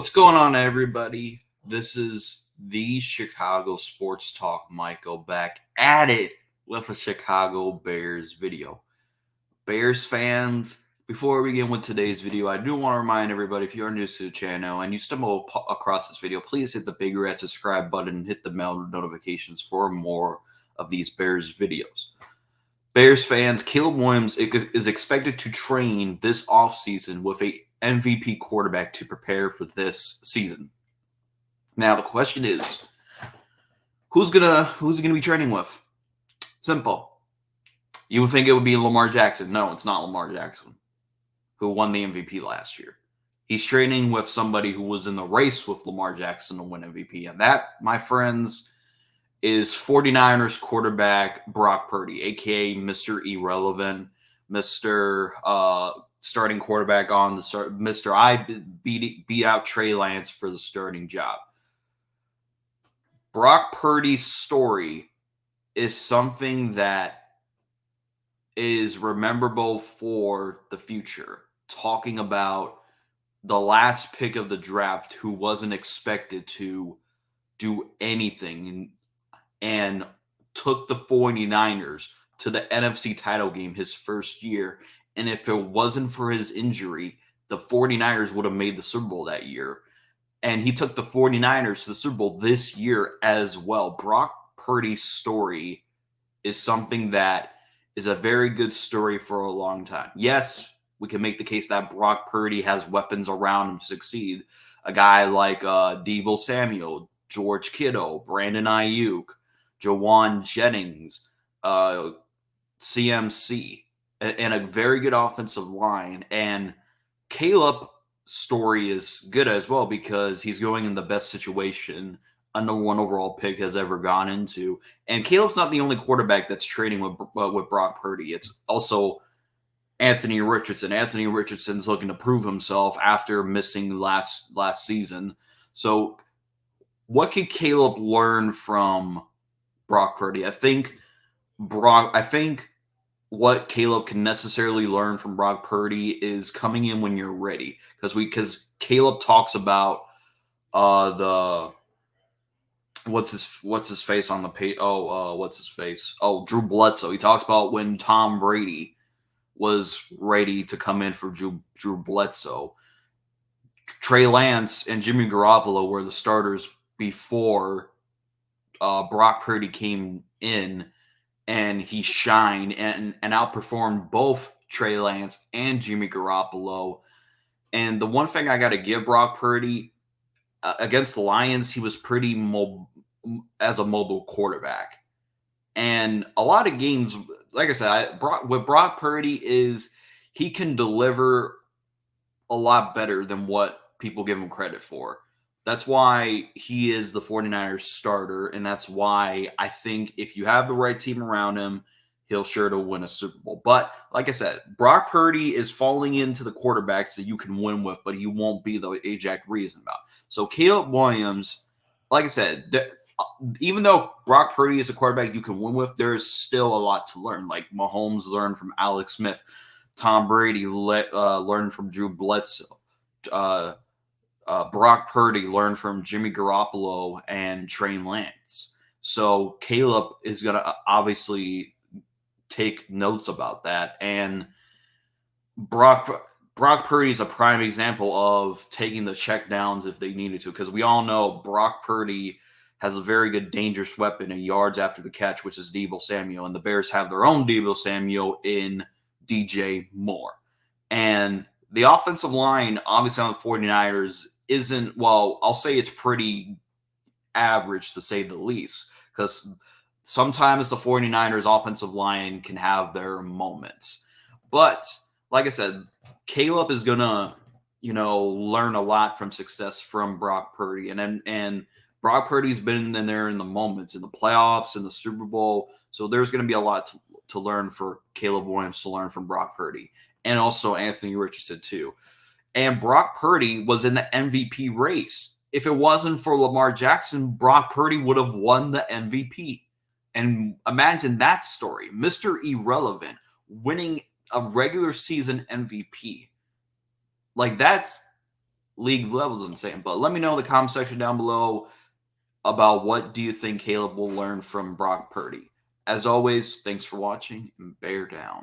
What's going on, everybody? This is the Chicago Sports Talk Michael back at it with a Chicago Bears video. Bears fans, before we begin with today's video, I do want to remind everybody, if you are new to the channel and you stumble across this video, please hit the big red subscribe button and hit the bell notifications for more of these Bears videos. Bears fans, Caleb Williams is expected to train this offseason with a MVP quarterback to prepare for this season. Now the question is, who's he gonna be training with? Simple. You would think it would be Lamar Jackson. No, it's not Lamar Jackson, who won the MVP last year. He's training with somebody who was in the race with Lamar Jackson to win MVP. And that, my friends, is 49ers quarterback Brock Purdy, a.k.a. Mr. Irrelevant, Mr. Starting quarterback on the start, Mr. I beat out Trey Lance for the starting job. Brock Purdy's story is something that is rememberable for the future. Talking about the last pick of the draft who wasn't expected to do anything and took the 49ers to the NFC title game his first year. And if it wasn't for his injury, the 49ers would have made the Super Bowl that year. And he took the 49ers to the Super Bowl this year as well. Brock Purdy's story is something that is a very good story for a long time. Yes, we can make the case that Brock Purdy has weapons around him to succeed. A guy like Deebo Samuel, George Kittle, Brandon Ayuk, Jawan Jennings, CMC, and a very good offensive line. And Caleb's story is good as well because he's going in the best situation a number one overall pick has ever gone into. And Caleb's not the only quarterback that's training with Brock Purdy. It's also Anthony Richardson. Anthony Richardson's looking to prove himself after missing last season. So what could Caleb learn from Brock Purdy? I think what Caleb can necessarily learn from Brock Purdy is coming in when you're ready. Because Caleb talks about what's his face on the page? What's his face? Oh, Drew Bledsoe. He talks about when Tom Brady was ready to come in for Drew Bledsoe. Trey Lance and Jimmy Garoppolo were the starters before Brock Purdy came in, and he shined and outperformed both Trey Lance and Jimmy Garoppolo. And the one thing I got to give Brock Purdy, against the Lions, he was pretty mobile as a mobile quarterback. And a lot of games, like I said, with Brock Purdy is he can deliver a lot better than what people give him credit for. That's why he is the 49ers starter, and that's why I think if you have the right team around him, he'll sure to win a Super Bowl. But like I said, Brock Purdy is falling into the quarterbacks that you can win with, but he won't be the exact reason about. So Caleb Williams, like I said, even though Brock Purdy is a quarterback you can win with, there's still a lot to learn. Like Mahomes learned from Alex Smith. Tom Brady learned from Drew Bledsoe. Brock Purdy learned from Jimmy Garoppolo and Trey Lance. So Caleb is going to obviously take notes about that. And Brock Purdy is a prime example of taking the check downs if they needed to, because we all know Brock Purdy has a very good dangerous weapon in yards after the catch, which is Deebo Samuel. And the Bears have their own Deebo Samuel in DJ Moore. And the offensive line, obviously on the 49ers, isn't, well, I'll say it's pretty average to say the least, because sometimes the 49ers offensive line can have their moments. But like I said, Caleb is going to, learn a lot from success from Brock Purdy. And Brock Purdy's been in there in the moments, in the playoffs, in the Super Bowl. So there's going to be a lot to learn for Caleb Williams to learn from Brock Purdy. And also Anthony Richardson too. And Brock Purdy was in the MVP race. If it wasn't for Lamar Jackson, Brock Purdy would have won the MVP. And imagine that story. Mr. Irrelevant winning a regular season MVP. Like, that's league level is insane. But let me know in the comment section down below about what do you think Caleb will learn from Brock Purdy. As always, thanks for watching and bear down.